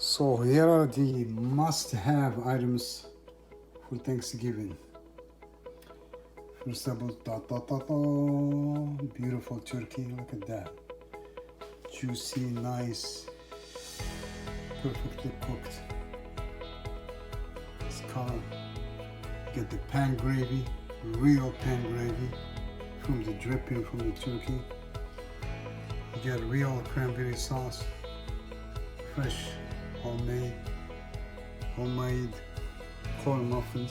So here are the must-have items for Thanksgiving. First of all, beautiful turkey. Look at that, juicy, nice, perfectly cooked. This color. Get the pan gravy, real pan gravy from the dripping from the turkey. You get real cranberry sauce, fresh, homemade corn muffins,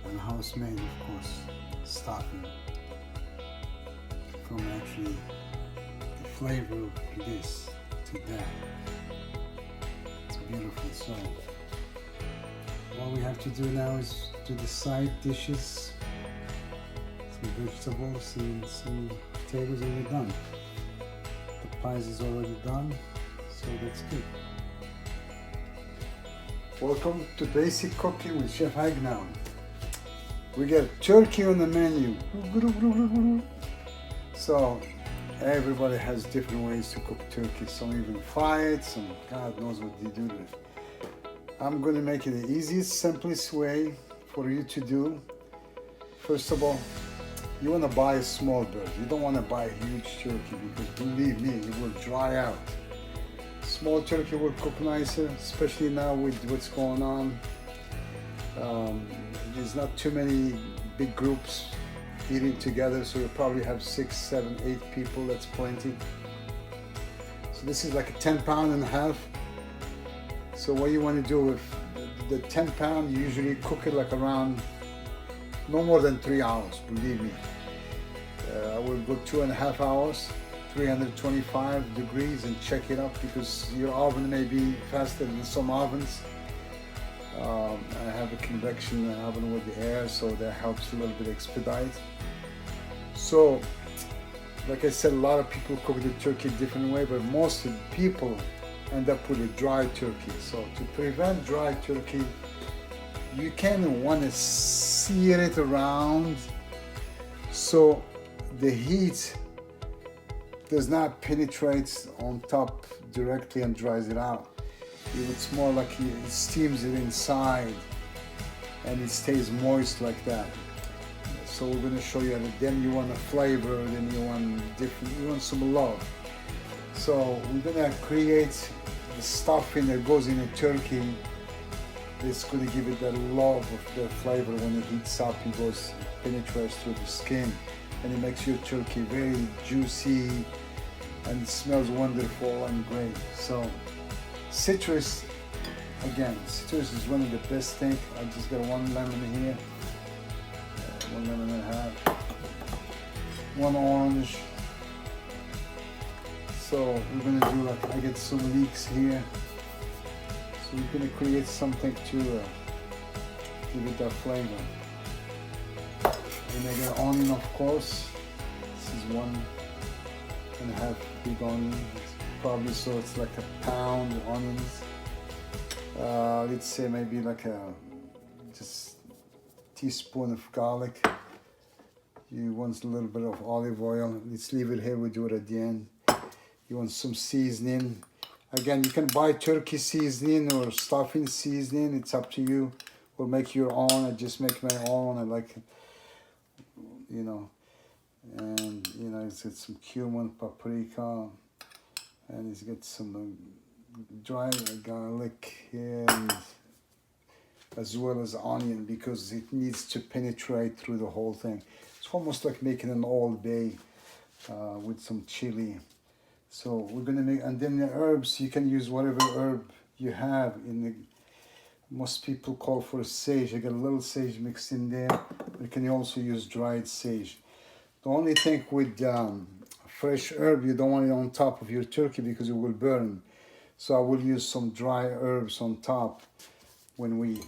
and house made, of course, stuffing from actually the flavor of this to that. It's beautiful. So all we have to do now is do the side dishes, some vegetables and some potatoes, and we're done. The pies is already done, so that's good. Welcome to Basic Cooking with Chef Hagnow. We get turkey on the menu. So everybody has different ways to cook turkey. Some even fry it, some God knows what they do to it. I'm going to make it the easiest, simplest way for you to do. First of all, you want to buy a small bird. You don't want to buy a huge turkey because believe me, it will dry out. Small turkey will cook nicer, especially now with what's going on. There's not too many big groups eating together, so you probably have 6, 7, 8 people. That's plenty. So this is like a 10-pound and a half. So what you want to do with the 10 pound, you usually cook it like around no more than 3 hours, believe me. I will go 2.5 hours, 325 degrees, and check it up because your oven may be faster than some ovens. I have a convection oven with the air, so that helps a little bit expedite. So, like I said, a lot of people cook the turkey a different way, but most people end up with a dry turkey. So to prevent dry turkey, you kind of want to sear it around so the heat does not penetrate on top directly and dries it out. It's more like it steams it inside and it stays moist like that. So we're going to show you that. Then you want a flavor, then you want some love. So we're going to create the stuffing that goes in a turkey. It's going to give it that love of the flavor. When it heats up, it penetrates through the skin, and it makes your turkey very juicy, and it smells wonderful and great. So citrus is one of the best things. I just got 1 lemon here, 1 lemon and a half, 1 orange. So we're going to do I get some leeks here. So we're going to create something to give it that flavor. And I got onion, of course. This is 1.5 big onion. Probably so it's like a pound of onions. Let's say maybe like just teaspoon of garlic. You want a little bit of olive oil. Let's leave it here. We'll do it at the end. You want some seasoning. Again, you can buy turkey seasoning or stuffing seasoning. It's up to you. Or make your own. I just make my own. I like it, and it's got some cumin, paprika, and it's got some dry garlic here, as well as onion, because it needs to penetrate through the whole thing. It's almost like making an Old Bay with some chili. So we're gonna make, and then the herbs, you can use whatever herb you have most people call for sage. I got a little sage mixed in there. You can also use dried sage. The only thing with fresh herb, you don't want it on top of your turkey because it will burn. So I will use some dry herbs on top when we,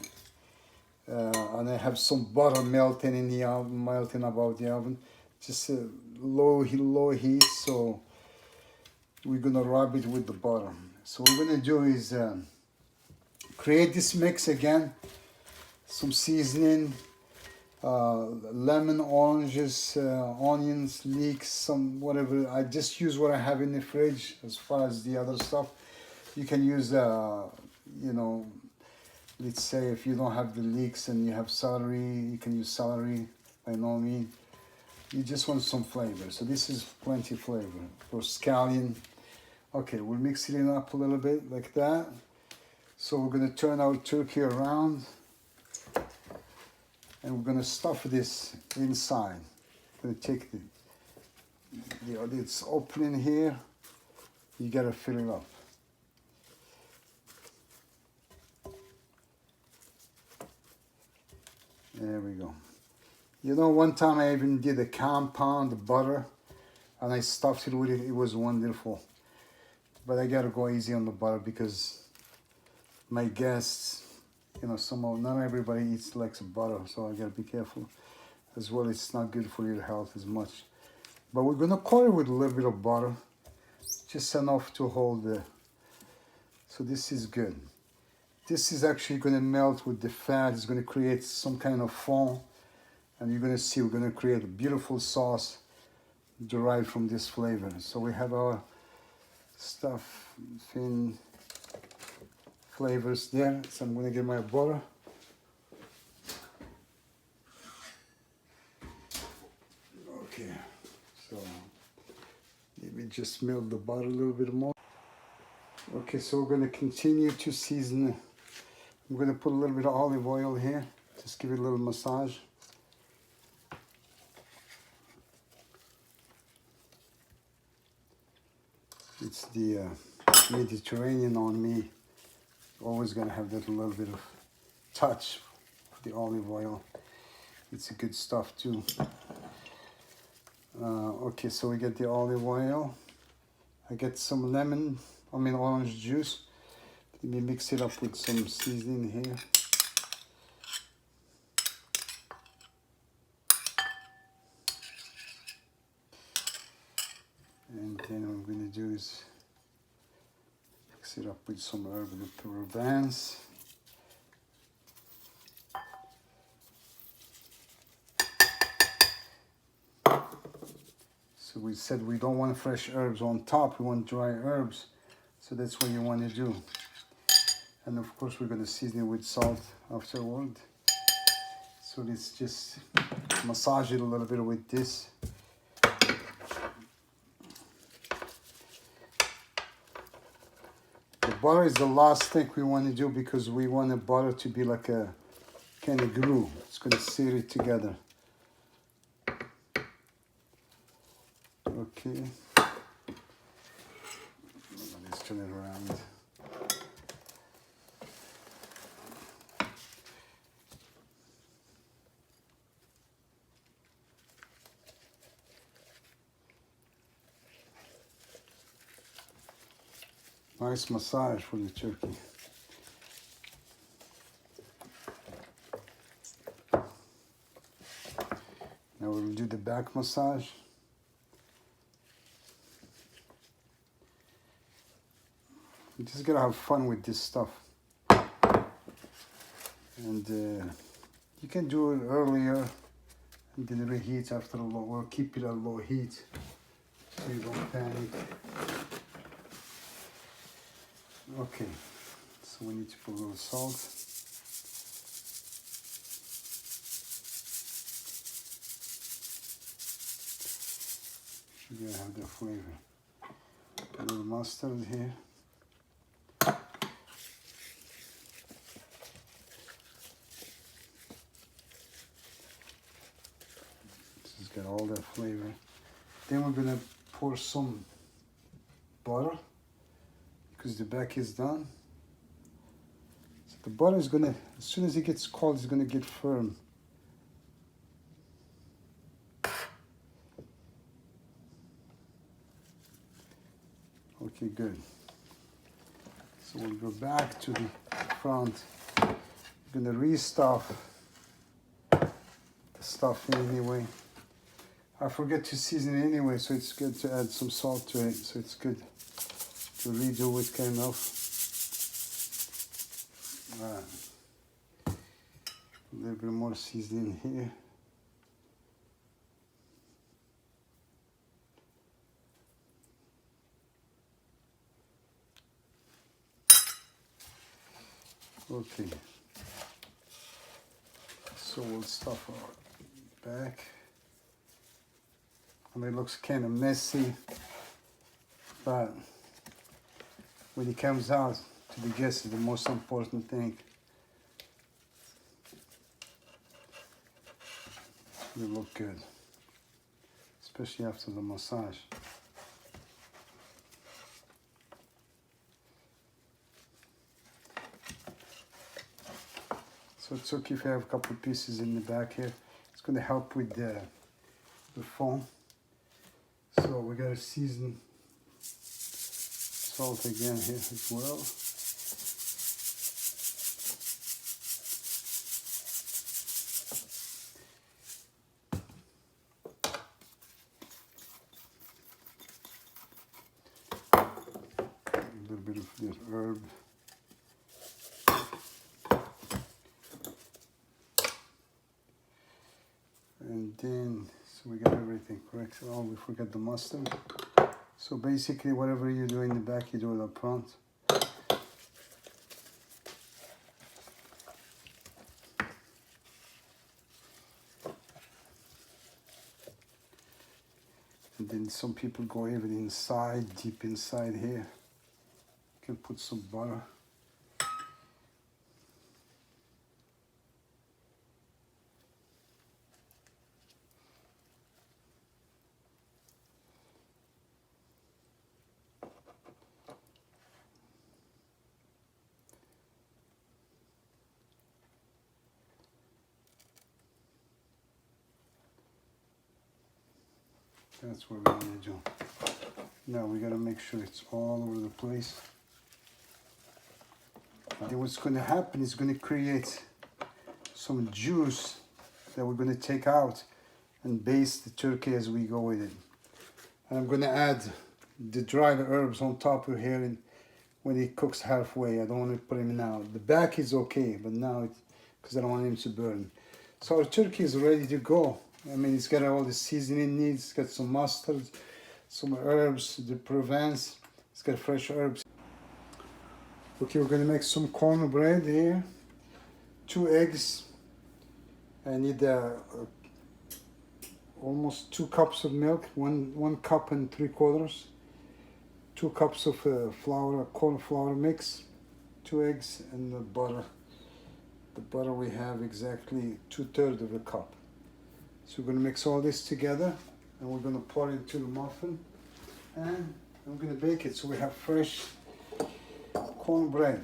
and I have some butter melting in the oven, melting above the oven. Just a low heat, so we're gonna rub it with the butter. So what we're gonna do is create this mix again. Some seasoning, lemon, oranges, onions, leeks, some whatever. I just use what I have in the fridge as far as the other stuff. You can use, you know, let's say if you don't have the leeks and you have celery, you can use celery by no means. You just want some flavor. So this is plenty of flavor for scallion. Okay, we'll mix it up a little bit like that. So we're gonna turn our turkey around and we're gonna stuff this inside. We're gonna take it's opening here. You gotta fill it up. There we go. You know, one time I even did a compound butter and I stuffed it with it. It was wonderful. But I gotta go easy on the butter because my guests, you know, not everybody likes butter, so I gotta be careful. As well, it's not good for your health as much. But we're gonna coat it with a little bit of butter, just enough to hold the. So this is good. This is actually gonna melt with the fat. It's gonna create some kind of foam. And you're gonna see we're gonna create a beautiful sauce derived from this flavor. So we have our stuff, thin flavors there. So I'm gonna get my butter. Okay, so maybe just melt the butter a little bit more. Okay, so we're gonna continue to season. I'm gonna put a little bit of olive oil here. Just give it a little massage. It's the Mediterranean on me. Always gonna have that little bit of touch of the olive oil. It's a good stuff too. Okay, so we get the olive oil. I get some orange juice. Let me mix it up with some seasoning here. And then what I'm going to do is mix it up with some herb Provence. So we said we don't want fresh herbs on top, we want dry herbs. So that's what you want to do. And of course we're going to season it with salt afterward. So let's just massage it a little bit with this. The butter is the last thing we want to do because we want the butter to be like a kind of glue. It's going to seal it together. Okay. Let's turn it around. Nice massage for the turkey. Now we'll do the back massage. You just gotta have fun with this stuff. And you can do it earlier and then reheat after a low, or keep it at low heat so you don't panic. Okay, so we need to put a little salt. Should gonna have the flavor. A little mustard here. This has got all that flavor. Then we're gonna pour some butter, because the back is done. So the butter is gonna, as soon as it gets cold, it's gonna get firm. Okay, good. So we'll go back to the front. I'm gonna restuff the stuffing anyway. I forget to season it anyway, so it's good to add some salt to it. So it's good to redo it kind of. A little bit more seasoning here. Okay, so we'll stuff our back. I mean, it looks kind of messy, but when it comes out to digest is the most important thing. They look good, especially after the massage. So it's okay if you have a couple of pieces in the back here. It's going to help with the foam. So we got to season salt again here as well. A little bit of this herb. And then, so we got everything correct. Oh, we forgot the mustard. So basically, whatever you do in the back, you do it up front. And then some people go even inside, deep inside here. You can put some butter. That's what we're gonna do. Now we gotta make sure it's all over the place. Then what's gonna happen is gonna create some juice that we're gonna take out and baste the turkey as we go with it. And I'm gonna add the dried herbs on top of here and when it cooks halfway. I don't want to put him now. The back is okay, but now it's because I don't want him to burn. So our turkey is ready to go. I mean, it's got all the seasoning needs. It's got some mustard, some herbs, the Provence. It's got fresh herbs. Okay, we're gonna make some cornbread here. 2 eggs. I need almost 2 cups of milk. One cup and 3/4. 2 cups of flour, corn flour mix. 2 eggs and the butter. The butter we have exactly 2/3 of a cup. So we're going to mix all this together and we're going to pour it into the muffin and I'm going to bake it so we have fresh cornbread.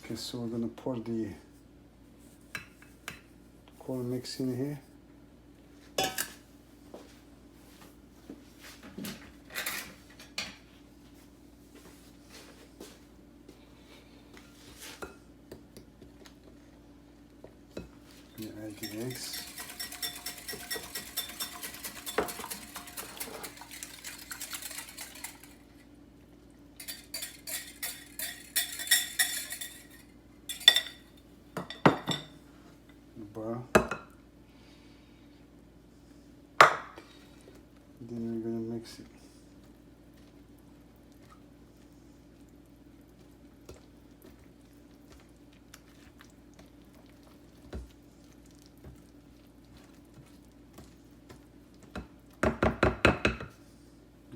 Okay, so we're going to pour the corn mix in here. Add the eggs. Butter. Then we're going to mix it.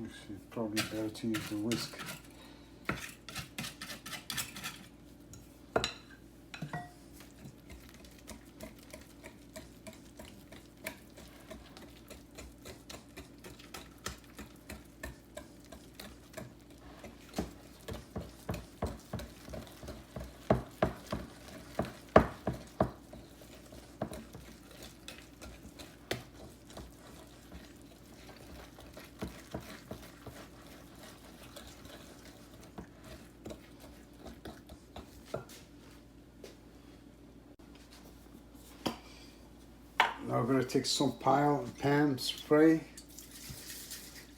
Actually, probably better to use the whisk. Now we're going to take some pan spray,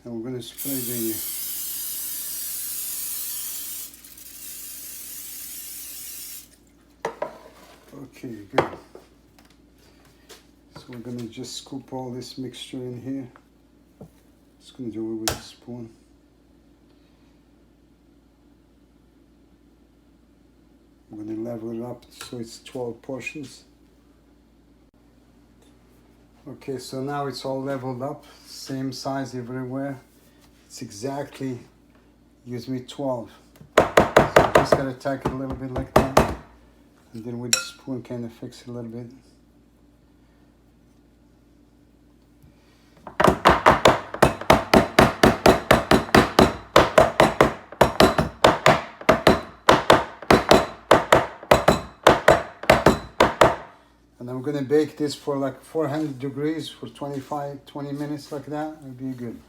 and we're going to spray the okay, good. So we're going to just scoop all this mixture in here. Just going to do it with a spoon. I'm going to level it up so it's 12 portions. Okay, so now it's all leveled up, same size everywhere. It's exactly, gives me 12. So I'm just going to tack it a little bit like that. And then with the spoon kind of fix it a little bit. And I'm gonna bake this for like 400 degrees for 20 minutes like that. It'll be good.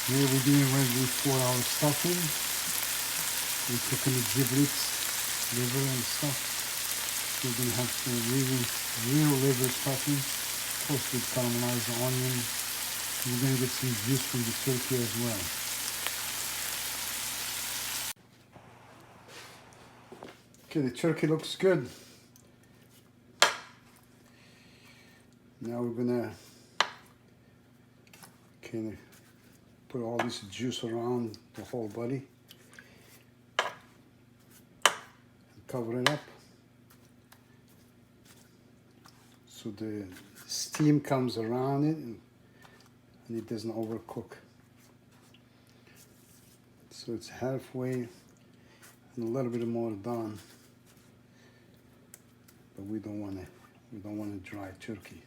Here we're getting ready for our stuffing. We're cooking the giblets, liver and stuff. So we're gonna have some real liver stuffing, toast with caramelized onion. We're gonna get some juice from the turkey as well. Okay, the turkey looks good. Now we're gonna kind of put all this juice around the whole body and cover it up so the steam comes around it and it doesn't overcook. So it's halfway and a little bit more done, but we don't want a dry turkey.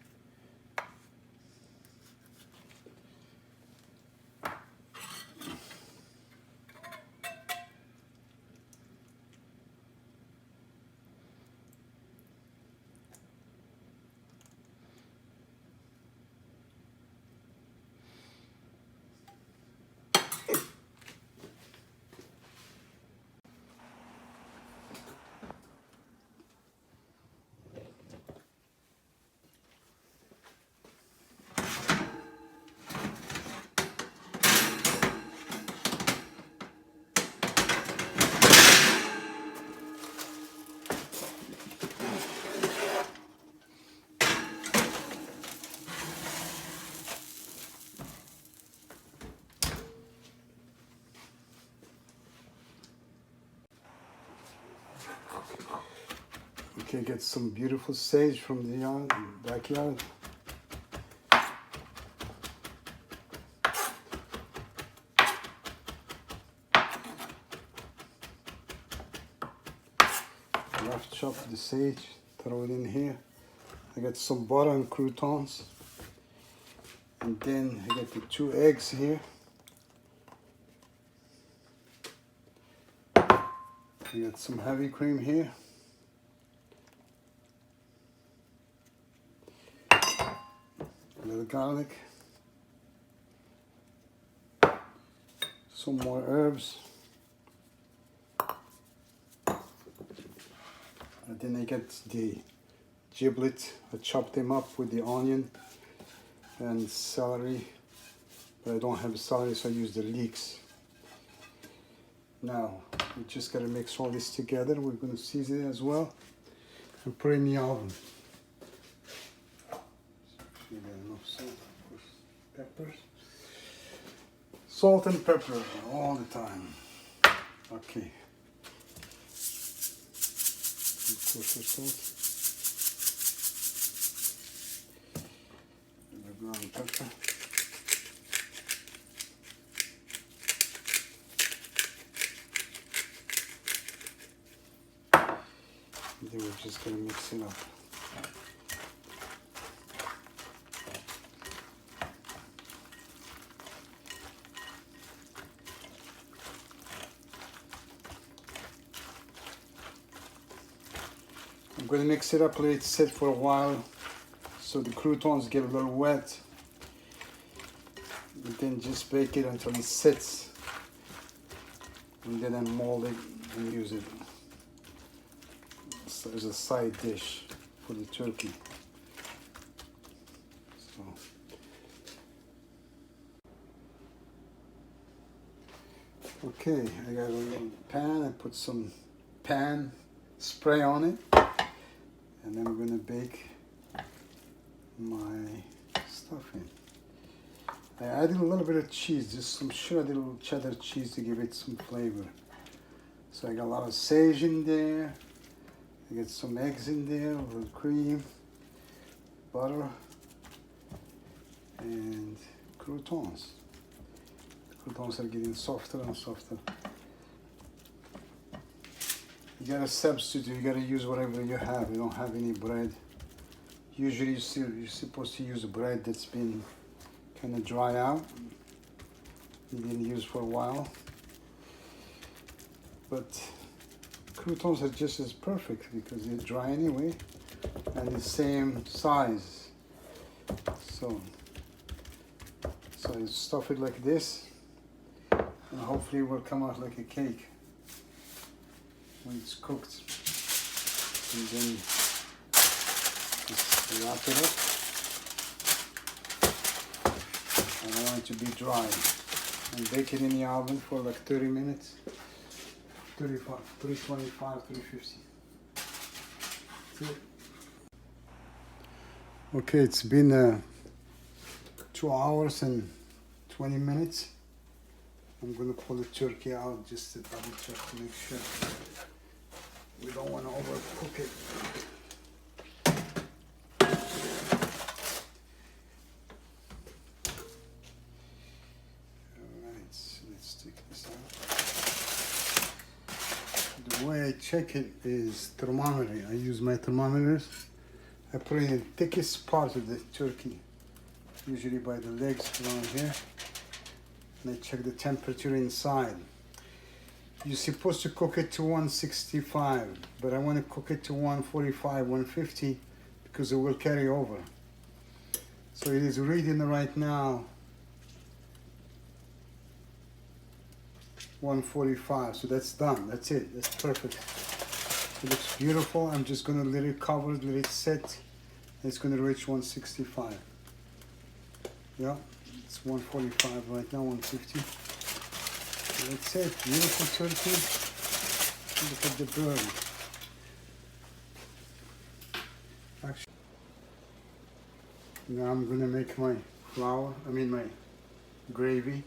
Okay, get some beautiful sage from the backyard. Rough chop the sage, throw it in here. I got some butter and croutons. And then I got the 2 eggs here. I got some heavy cream here. A little garlic. Some more herbs. And then I get the giblet. I chopped them up with the onion and celery. But I don't have celery, so I use the leeks. Now, we just gotta mix all this together. We're gonna season it as well and put it in the oven. You got enough salt, of course, peppers. Salt and pepper all the time. Okay. Kosher salt. And the ground pepper. And then we're just gonna mix it up. I'm going to mix it up, let it sit for a while so the croutons get a little wet. And then just bake it until it sits. And then I mold it and use it as a side dish for the turkey. So. Okay, I got a little pan. I put some pan spray on it, and then I'm gonna bake my stuffing. I added a little bit of cheese, just some shredded little cheddar cheese to give it some flavor. So I got a lot of sage in there. I got some eggs in there, a little cream, butter, and croutons. The croutons are getting softer and softer. You gotta substitute, you gotta use whatever you have. You don't have any bread. Usually you're supposed to use bread that's been kind of dry out. You didn't use for a while. But croutons are just as perfect because they're dry anyway and the same size. So I stuff it like this and hopefully it will come out like a cake when it's cooked. And then just wrap it up. I don't want it to be dry. And bake it in the oven for like 30 minutes. 325, 350. That's it. Okay, it's been 2 hours and 20 minutes. I'm gonna pull the turkey out just to double check to make sure we don't want to overcook it. Alright, so let's take this out. The way I check it is thermometer. I use my thermometers. I put it in the thickest part of the turkey, usually by the legs around here. And I check the temperature inside. You're supposed to cook it to 165, but I want to cook it to 145, 150 because it will carry over. So it is reading right now 145, so that's done. That's it. That's perfect. It looks beautiful. I'm just going to let it cover, let it set. It's going to reach 165. Yeah, it's 145 right now, 150. That's it. Beautiful turkey. Look at the bird. Actually, now I'm going to make my my gravy.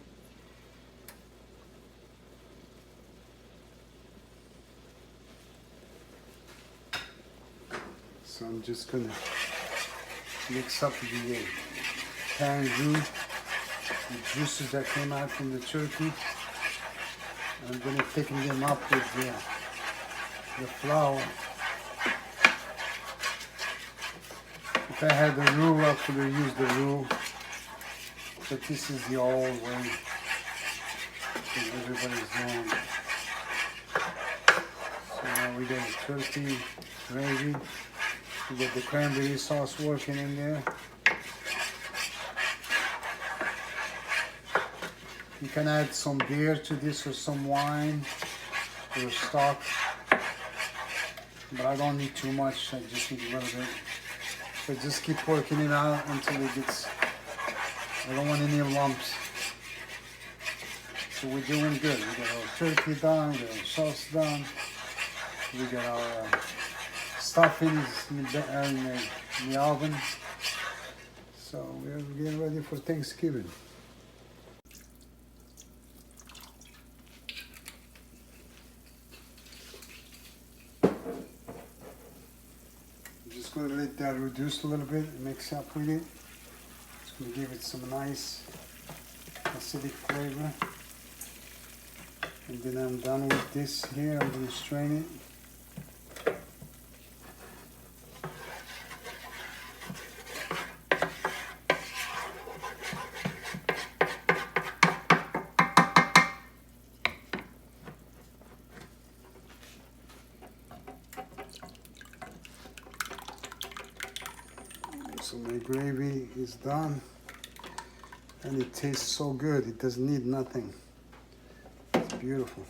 So I'm just going to mix up the canned juice, the juices that came out from the turkey. I'm going to thicken them up with the flour. If I had the roux, I could have used the roux, but this is the old way that everybody's doing. So now we got the turkey gravy. We got the cranberry sauce working in there. You can add some beer to this or some wine or stock, but I don't need too much. I just need a little bit. So just keep working it out until it gets, I don't want any lumps. So we're doing good. We got our turkey done, we got our sauce done, we got our stuffings in the oven. So we're getting ready for Thanksgiving. Just going to let that reduce a little bit and mix up with it. It's going to give it some nice acidic flavor. And then I'm done with this here. I'm going to strain it. So my gravy is done, and it tastes so good. It doesn't need nothing. It's beautiful.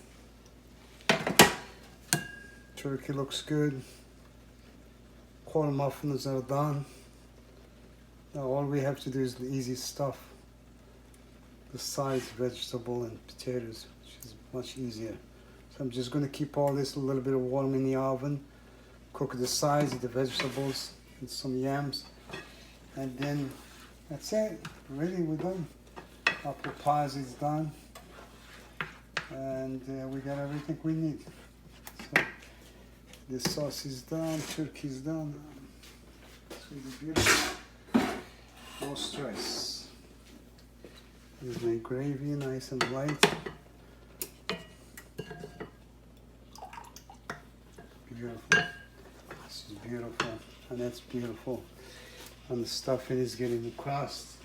Turkey looks good. Corn muffins are done. Now all we have to do is the easy stuff. The sides, vegetable and potatoes, which is much easier. So I'm just going to keep all this a little bit warm in the oven. Cook the sides, the vegetables, and some yams. And then that's it. Really, we're done. Apple pies is done. And we got everything we need. So the sauce is done, turkey is done. It's going to be beautiful. No stress. Here's my gravy, nice and light. Beautiful. This is beautiful, and that's beautiful. And the stuffing is getting the crust.